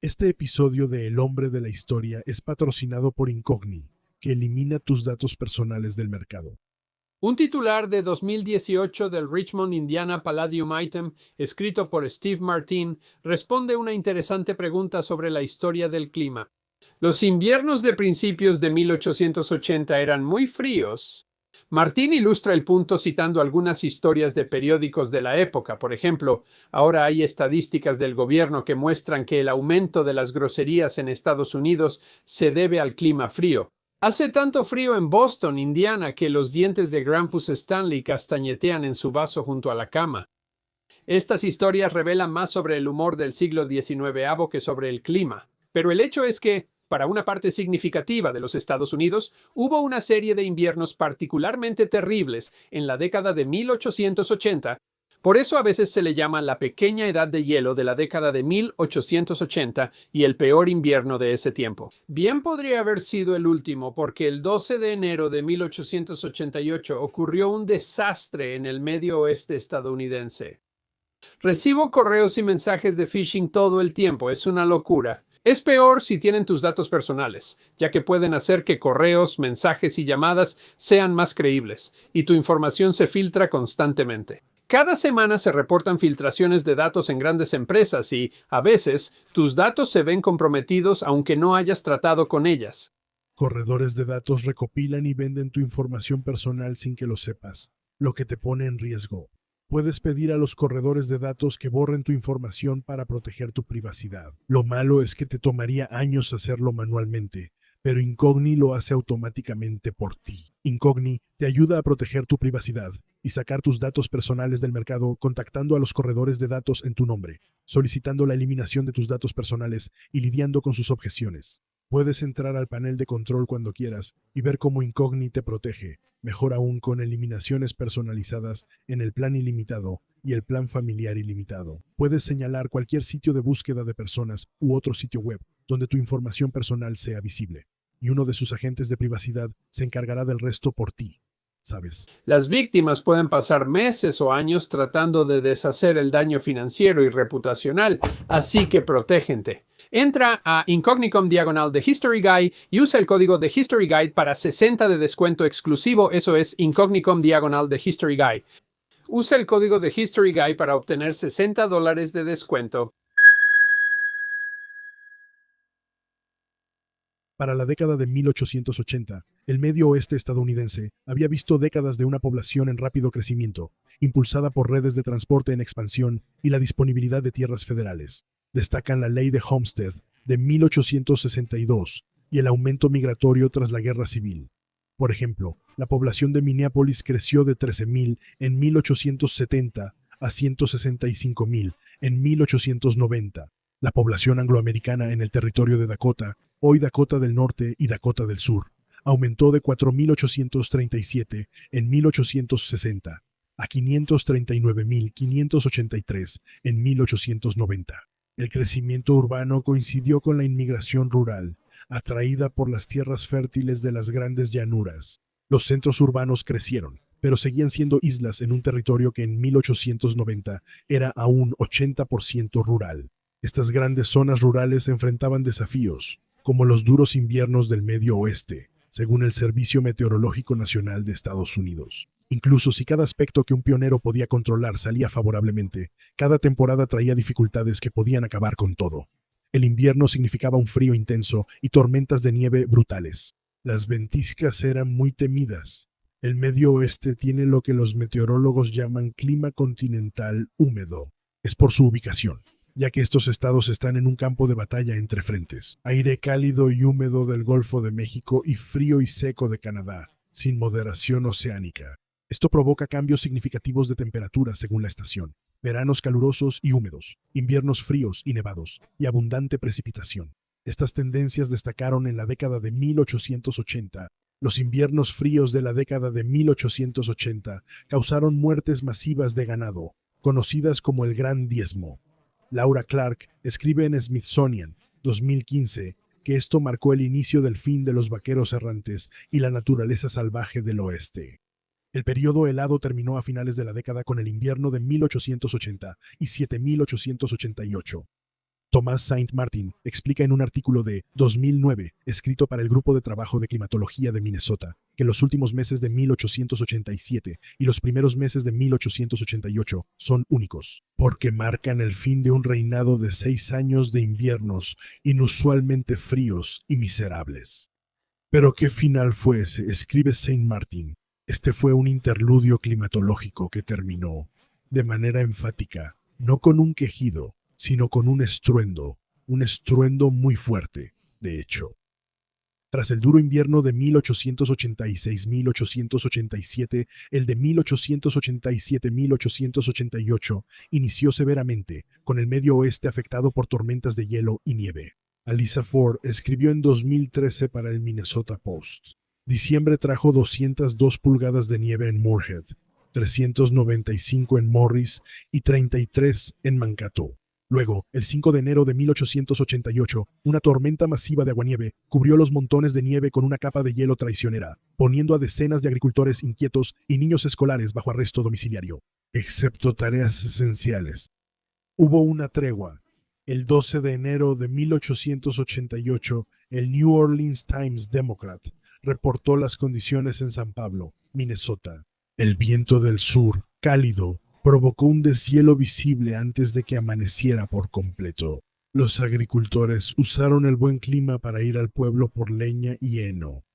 Este episodio de El hombre de la historia es patrocinado por Incogni, que elimina tus datos personales del mercado. Un titular de 2018 del Richmond Indiana Palladium Item, escrito por Steve Martin, responde una interesante pregunta sobre la historia del clima. Los inviernos de principios de 1880 eran muy fríos. Martin ilustra el punto citando algunas historias de periódicos de la época. Por ejemplo, ahora hay estadísticas del gobierno que muestran que el aumento de las groserías en Estados Unidos se debe al clima frío. Hace tanto frío en Boston, Indiana, que los dientes de Grampus Stanley castañetean en su vaso junto a la cama. Estas historias revelan más sobre el humor del siglo XIX que sobre el clima. Pero el hecho es que, para una parte significativa de los Estados Unidos, hubo una serie de inviernos particularmente terribles en la década de 1880. Por eso a veces se le llama la pequeña edad de hielo de la década de 1880 y el peor invierno de ese tiempo. Bien podría haber sido el último, porque el 12 de enero de 1888 ocurrió un desastre en el medio oeste estadounidense. Recibo correos y mensajes de phishing todo el tiempo, es una locura. Es peor si tienen tus datos personales, ya que pueden hacer que correos, mensajes y llamadas sean más creíbles, y tu información se filtra constantemente. Cada semana se reportan filtraciones de datos en grandes empresas y, a veces, tus datos se ven comprometidos aunque no hayas tratado con ellas. Corredores de datos recopilan y venden tu información personal sin que lo sepas, lo que te pone en riesgo. Puedes pedir a los corredores de datos que borren tu información para proteger tu privacidad. Lo malo es que te tomaría años hacerlo manualmente, pero Incogni lo hace automáticamente por ti. Incogni te ayuda a proteger tu privacidad y sacar tus datos personales del mercado contactando a los corredores de datos en tu nombre, solicitando la eliminación de tus datos personales y lidiando con sus objeciones. Puedes entrar al panel de control cuando quieras y ver cómo Incogni te protege, mejor aún con eliminaciones personalizadas en el plan ilimitado y el plan familiar ilimitado. Puedes señalar cualquier sitio de búsqueda de personas u otro sitio web donde tu información personal sea visible, y uno de sus agentes de privacidad se encargará del resto por ti, ¿sabes? Las víctimas pueden pasar meses o años tratando de deshacer el daño financiero y reputacional, así que protégente. Entra a Incognicom diagonal de History Guy y usa el código de History Guide para 60 de descuento exclusivo, eso es Incognicom diagonal de History Guy. Usa el código de History Guy para obtener $60 de descuento. Para la década de 1880, el medio oeste estadounidense había visto décadas de una población en rápido crecimiento, impulsada por redes de transporte en expansión y la disponibilidad de tierras federales. Destacan la Ley de Homestead de 1862 y el aumento migratorio tras la Guerra Civil. Por ejemplo, la población de Minneapolis creció de 13,000 en 1870 a 165,000 en 1890. La población angloamericana en el territorio de Dakota, hoy Dakota del Norte y Dakota del Sur, aumentó de 4,837 en 1860 a 539,583 en 1890. El crecimiento urbano coincidió con la inmigración rural, atraída por las tierras fértiles de las grandes llanuras. Los centros urbanos crecieron, pero seguían siendo islas en un territorio que en 1890 era aún 80% rural. Estas grandes zonas rurales enfrentaban desafíos, como los duros inviernos del Medio Oeste, según el Servicio Meteorológico Nacional de Estados Unidos. Incluso si cada aspecto que un pionero podía controlar salía favorablemente, cada temporada traía dificultades que podían acabar con todo. El invierno significaba un frío intenso y tormentas de nieve brutales. Las ventiscas eran muy temidas. El Medio Oeste tiene lo que los meteorólogos llaman clima continental húmedo. Es por su ubicación, ya que estos estados están en un campo de batalla entre frentes. Aire cálido y húmedo del Golfo de México y frío y seco de Canadá, sin moderación oceánica. Esto provoca cambios significativos de temperatura según la estación. Veranos calurosos y húmedos, inviernos fríos y nevados, y abundante precipitación. Estas tendencias destacaron en la década de 1880. Los inviernos fríos de la década de 1880 causaron muertes masivas de ganado, conocidas como el Gran Diezmo. Laura Clark escribe en Smithsonian 2015 que esto marcó el inicio del fin de los vaqueros errantes y la naturaleza salvaje del oeste. El periodo helado terminó a finales de la década con el invierno de 1880 y 7,888. Thomas Saint Martin explica en un artículo de 2009, escrito para el Grupo de Trabajo de Climatología de Minnesota, que los últimos meses de 1887 y los primeros meses de 1888 son únicos, porque marcan el fin de un reinado de 6 años de inviernos inusualmente fríos y miserables. Pero ¿qué final fue ese?, escribe Saint Martin. Este fue un interludio climatológico que terminó, de manera enfática, no con un quejido, sino con un estruendo muy fuerte, de hecho. Tras el duro invierno de 1886-1887, el de 1887-1888 inició severamente, con el medio oeste afectado por tormentas de hielo y nieve. Alisa Ford escribió en 2013 para el Minnesota Post. Diciembre trajo 202 pulgadas de nieve en Moorhead, 395 en Morris y 33 en Mankato. Luego, el 5 de enero de 1888, una tormenta masiva de aguanieve cubrió los montones de nieve con una capa de hielo traicionera, poniendo a decenas de agricultores inquietos y niños escolares bajo arresto domiciliario, excepto tareas esenciales. Hubo una tregua. El 12 de enero de 1888, el New Orleans Times-Democrat reportó las condiciones en San Pablo, Minnesota. El viento del sur, cálido, provocó un deshielo visible antes de que amaneciera por completo. Los agricultores usaron el buen clima para ir al pueblo por leña y heno.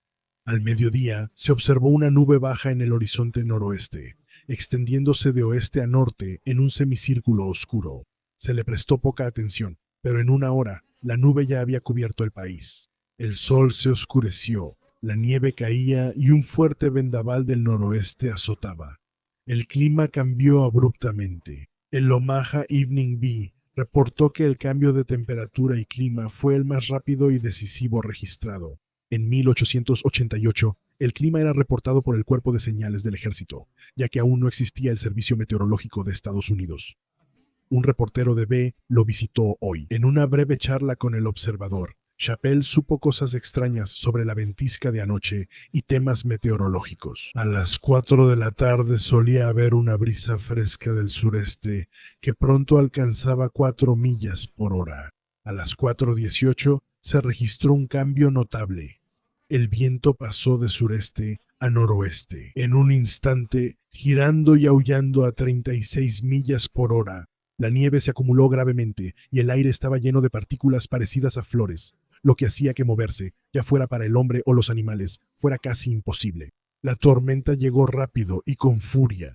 Al mediodía se observó una nube baja en el horizonte noroeste, extendiéndose de oeste a norte en un semicírculo oscuro. Se le prestó poca atención, pero en una hora la nube ya había cubierto el país. El sol se oscureció, la nieve caía y un fuerte vendaval del noroeste azotaba. El clima cambió abruptamente. El Omaha Evening Bee reportó que el cambio de temperatura y clima fue el más rápido y decisivo registrado. En 1888, el clima era reportado por el Cuerpo de Señales del Ejército, ya que aún no existía el Servicio Meteorológico de Estados Unidos. Un reportero de B lo visitó hoy. En una breve charla con el Observador, Chappell supo cosas extrañas sobre la ventisca de anoche y temas meteorológicos. A las 4 de la tarde solía haber una brisa fresca del sureste que pronto alcanzaba 4 millas por hora. A las 4:18 se registró un cambio notable. El viento pasó de sureste a noroeste, en un instante, girando y aullando a 36 millas por hora. La nieve se acumuló gravemente y el aire estaba lleno de partículas parecidas a flores, lo que hacía que moverse, ya fuera para el hombre o los animales, fuera casi imposible. La tormenta llegó rápido y con furia.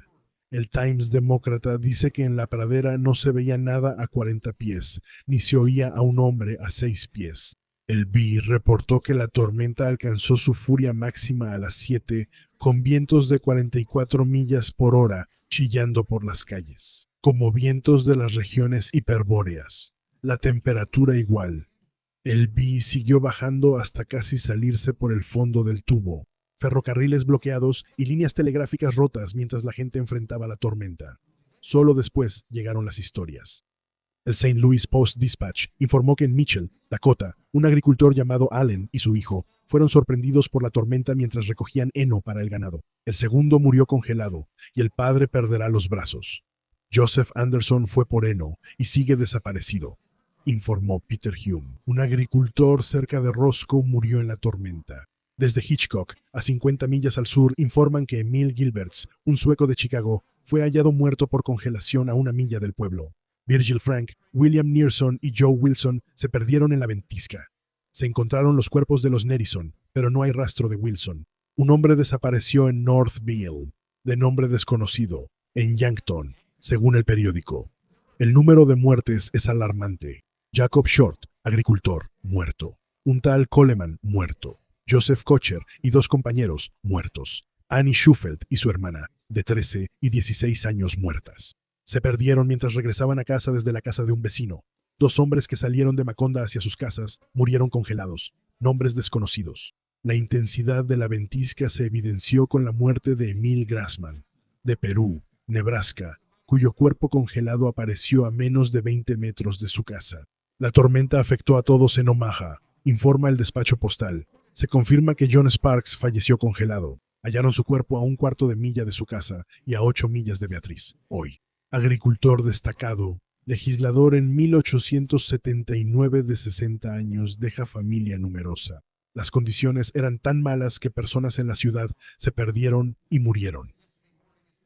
El Times-Demócrata dice que en la pradera no se veía nada a 40 pies, ni se oía a un hombre a 6 pies. El Bee reportó que la tormenta alcanzó su furia máxima a las 7, con vientos de 44 millas por hora, chillando por las calles, como vientos de las regiones hiperbóreas. La temperatura igual. El Bee siguió bajando hasta casi salirse por el fondo del tubo. Ferrocarriles bloqueados y líneas telegráficas rotas mientras la gente enfrentaba la tormenta. Solo después llegaron las historias. El St. Louis Post-Dispatch informó que en Mitchell, Dakota, un agricultor llamado Allen y su hijo fueron sorprendidos por la tormenta mientras recogían heno para el ganado. El segundo murió congelado y el padre perderá los brazos. Joseph Anderson fue por heno y sigue desaparecido, informó Peter Hume. Un agricultor cerca de Roscoe murió en la tormenta. Desde Hitchcock, a 50 millas al sur, informan que Emil Gilberts, un sueco de Chicago, fue hallado muerto por congelación a 1 milla del pueblo. Virgil Frank, William Nearson y Joe Wilson se perdieron en la ventisca. Se encontraron los cuerpos de los Nerison, pero no hay rastro de Wilson. Un hombre desapareció en Northville, de nombre desconocido, en Yankton, según el periódico. El número de muertes es alarmante. Jacob Short, agricultor, muerto. Un tal Coleman, muerto. Joseph Kocher y 2 compañeros, muertos. Annie Schufeld y su hermana, de 13 y 16 años, muertas. Se perdieron mientras regresaban a casa desde la casa de un vecino. 2 hombres que salieron de Maconda hacia sus casas murieron congelados, nombres desconocidos. La intensidad de la ventisca se evidenció con la muerte de Emil Grassman, de Perú, Nebraska, cuyo cuerpo congelado apareció a menos de 20 metros de su casa. La tormenta afectó a todos en Omaha, informa el despacho postal. Se confirma que John Sparks falleció congelado. Hallaron su cuerpo a 1/4 de milla de su casa y a 8 millas de Beatriz, hoy. Agricultor destacado, legislador en 1879 de 60 años, deja familia numerosa. Las condiciones eran tan malas que personas en la ciudad se perdieron y murieron.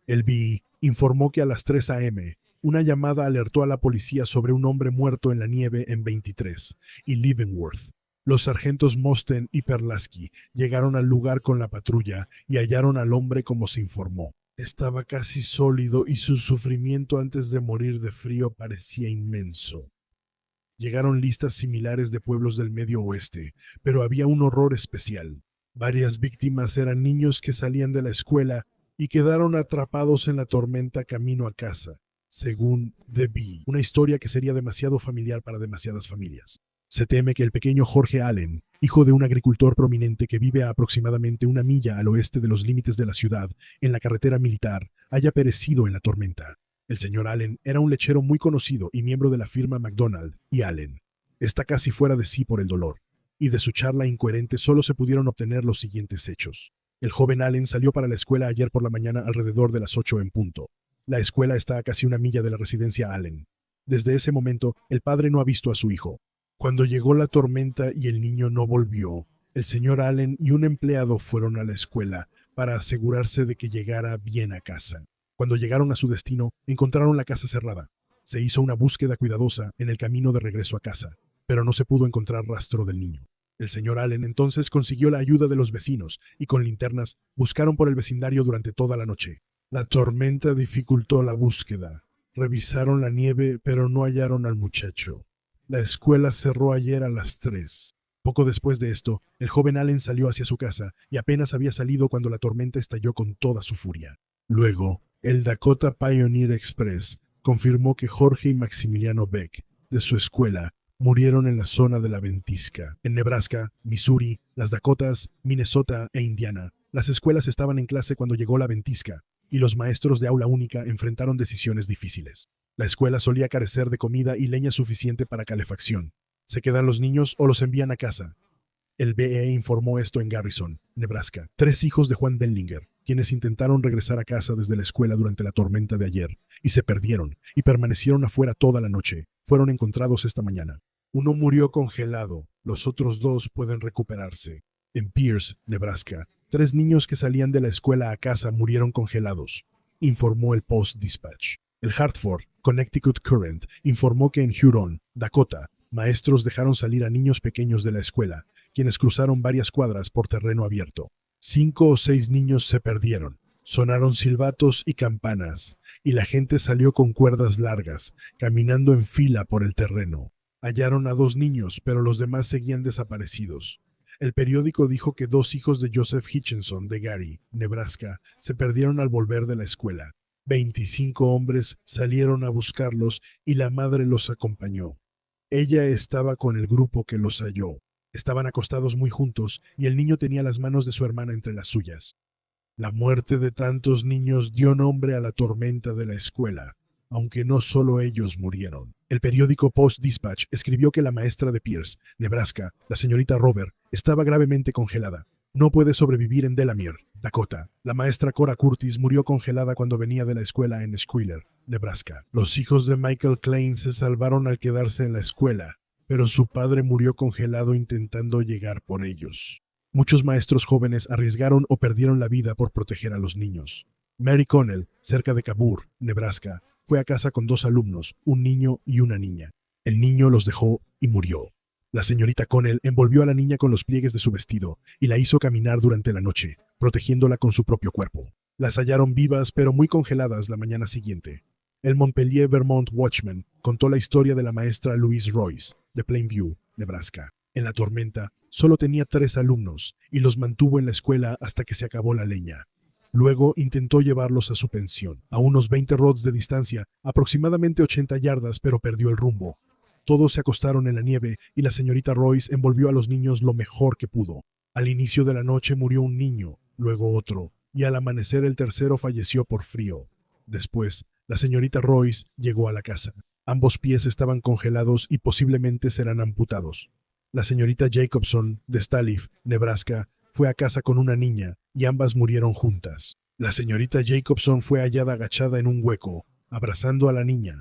El BI informó que a las 3 a.m., una llamada alertó a la policía sobre un hombre muerto en la nieve en 23 y Leavenworth. Los sargentos Mosten y Perlasky llegaron al lugar con la patrulla y hallaron al hombre como se informó. Estaba casi sólido y su sufrimiento antes de morir de frío parecía inmenso. Llegaron listas similares de pueblos del Medio Oeste, pero había un horror especial. Varias víctimas eran niños que salían de la escuela y quedaron atrapados en la tormenta camino a casa, según The Bee, una historia que sería demasiado familiar para demasiadas familias. Se teme que el pequeño Jorge Allen, hijo de un agricultor prominente que vive a aproximadamente 1 milla al oeste de los límites de la ciudad, en la carretera militar, haya perecido en la tormenta. El señor Allen era un lechero muy conocido y miembro de la firma McDonald y Allen. Está casi fuera de sí por el dolor, y de su charla incoherente solo se pudieron obtener los siguientes hechos. El joven Allen salió para la escuela ayer por la mañana alrededor de las 8 en punto. La escuela está a casi 1 milla de la residencia Allen. Desde ese momento, el padre no ha visto a su hijo. Cuando llegó la tormenta y el niño no volvió, el señor Allen y un empleado fueron a la escuela para asegurarse de que llegara bien a casa. Cuando llegaron a su destino, encontraron la casa cerrada. Se hizo una búsqueda cuidadosa en el camino de regreso a casa, pero no se pudo encontrar rastro del niño. El señor Allen entonces consiguió la ayuda de los vecinos y con linternas buscaron por el vecindario durante toda la noche. La tormenta dificultó la búsqueda. Revisaron la nieve, pero no hallaron al muchacho. La escuela cerró ayer a las 3. Poco después de esto, el joven Allen salió hacia su casa y apenas había salido cuando la tormenta estalló con toda su furia. Luego, el Dakota Pioneer Express confirmó que Jorge y Maximiliano Beck, de su escuela, murieron en la zona de la ventisca. En Nebraska, Missouri, las Dakotas, Minnesota e Indiana, las escuelas estaban en clase cuando llegó la ventisca, y los maestros de aula única enfrentaron decisiones difíciles. La escuela solía carecer de comida y leña suficiente para calefacción. ¿Se quedan los niños o los envían a casa? El BE informó esto en Garrison, Nebraska. 3 hijos de Juan Denlinger, quienes intentaron regresar a casa desde la escuela durante la tormenta de ayer, y se perdieron, y permanecieron afuera toda la noche, fueron encontrados esta mañana. Uno murió congelado, los otros 2 pueden recuperarse. En Pierce, Nebraska, 3 niños que salían de la escuela a casa murieron congelados, informó el Post-Dispatch. El Hartford, Connecticut Current informó que en Huron, Dakota, maestros dejaron salir a niños pequeños de la escuela, quienes cruzaron varias cuadras por terreno abierto. 5 o 6 niños se perdieron. Sonaron silbatos y campanas, y la gente salió con cuerdas largas, caminando en fila por el terreno. Hallaron a 2 niños, pero los demás seguían desaparecidos. El periódico dijo que 2 hijos de Joseph Hitchinson de Gary, Nebraska, se perdieron al volver de la escuela. 25 hombres salieron a buscarlos y la madre los acompañó. Ella estaba con el grupo que los halló. Estaban acostados muy juntos y el niño tenía las manos de su hermana entre las suyas. La muerte de tantos niños dio nombre a la tormenta de la escuela, aunque no solo ellos murieron. El periódico Post-Dispatch escribió que la maestra de Pierce, Nebraska, la señorita Robert, estaba gravemente congelada. No puede sobrevivir en Delamere, Dakota. La maestra Cora Curtis murió congelada cuando venía de la escuela en Schuyler, Nebraska. Los hijos de Michael Klein se salvaron al quedarse en la escuela, pero su padre murió congelado intentando llegar por ellos. Muchos maestros jóvenes arriesgaron o perdieron la vida por proteger a los niños. Mary Connell, cerca de Cabur, Nebraska, fue a casa con 2 alumnos, un niño y una niña. El niño los dejó y murió. La señorita Connell envolvió a la niña con los pliegues de su vestido y la hizo caminar durante la noche, protegiéndola con su propio cuerpo. Las hallaron vivas pero muy congeladas la mañana siguiente. El Montpelier Vermont Watchman contó la historia de la maestra Louise Royce, de Plainview, Nebraska. En la tormenta, solo tenía 3 alumnos y los mantuvo en la escuela hasta que se acabó la leña. Luego intentó llevarlos a su pensión, a unos 20 rods de distancia, aproximadamente 80 yardas, pero perdió el rumbo. Todos se acostaron en la nieve y la señorita Royce envolvió a los niños lo mejor que pudo. Al inicio de la noche murió un niño, luego otro, y al amanecer el tercero falleció por frío. Después, la señorita Royce llegó a la casa. Ambos pies estaban congelados y posiblemente serán amputados. La señorita Jacobson, de Staliff, Nebraska, fue a casa con una niña y ambas murieron juntas. La señorita Jacobson fue hallada agachada en un hueco, abrazando a la niña.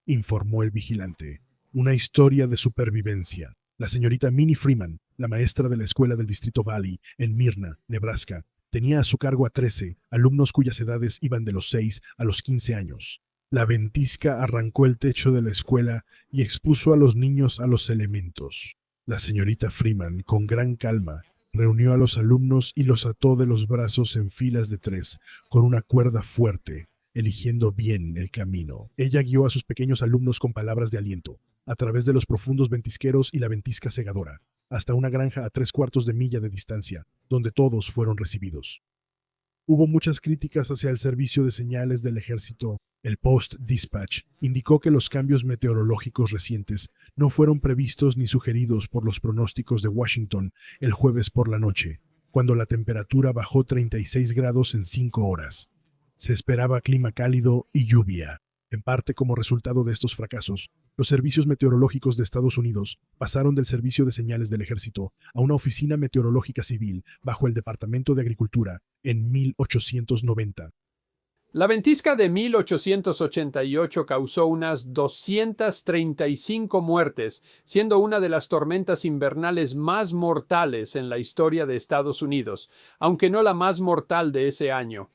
informó el vigilante. Una historia de supervivencia. La señorita Minnie Freeman, la maestra de la escuela del Distrito Valley, en Myrna, Nebraska, tenía a su cargo a 13 alumnos cuyas edades iban de los 6 a los 15 años. La ventisca arrancó el techo de la escuela y expuso a los niños a los elementos. La señorita Freeman, con gran calma, reunió a los alumnos y los ató de los brazos en filas de 3 con una cuerda fuerte, eligiendo bien el camino. Ella guió a sus pequeños alumnos con palabras de aliento, a través de los profundos ventisqueros y la ventisca cegadora, hasta una granja a 3/4 de milla de distancia, donde todos fueron recibidos. Hubo muchas críticas hacia el servicio de señales del ejército. El Post-Dispatch indicó que los cambios meteorológicos recientes no fueron previstos ni sugeridos por los pronósticos de Washington el jueves por la noche, cuando la temperatura bajó 36 grados en 5 horas. Se esperaba clima cálido y lluvia. En parte como resultado de estos fracasos, los servicios meteorológicos de Estados Unidos pasaron del servicio de señales del ejército a una oficina meteorológica civil bajo el Departamento de Agricultura en 1890. La ventisca de 1888 causó unas 235 muertes, siendo una de las tormentas invernales más mortales en la historia de Estados Unidos, aunque no la más mortal de ese año.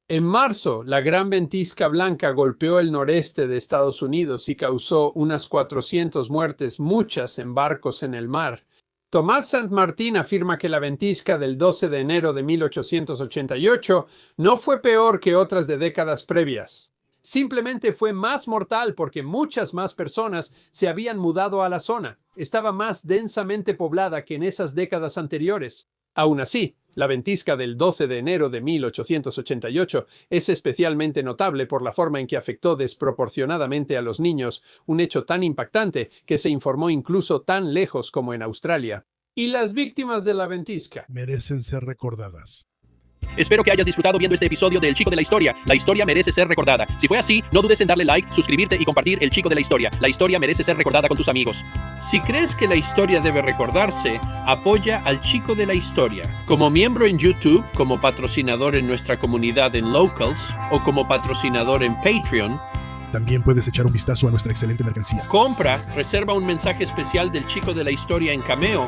En marzo, la gran ventisca blanca golpeó el noreste de Estados Unidos y causó unas 400 muertes, muchas en barcos en el mar. Tomás Saint Martin afirma que la ventisca del 12 de enero de 1888 no fue peor que otras de décadas previas. Simplemente fue más mortal porque muchas más personas se habían mudado a la zona. Estaba más densamente poblada que en esas décadas anteriores. Aún así, la ventisca del 12 de enero de 1888 es especialmente notable por la forma en que afectó desproporcionadamente a los niños, un hecho tan impactante que se informó incluso tan lejos como en Australia. ¿Y las víctimas de la ventisca? Merecen ser recordadas. Espero que hayas disfrutado viendo este episodio de El Chico de la Historia. La historia merece ser recordada. Si fue así, no dudes en darle like, suscribirte y compartir El Chico de la Historia. La historia merece ser recordada con tus amigos. Si crees que la historia debe recordarse, apoya al Chico de la Historia. Como miembro en YouTube, como patrocinador en nuestra comunidad en Locals o como patrocinador en Patreon. También puedes echar un vistazo a nuestra excelente mercancía. Compra, reserva un mensaje especial del Chico de la Historia en Cameo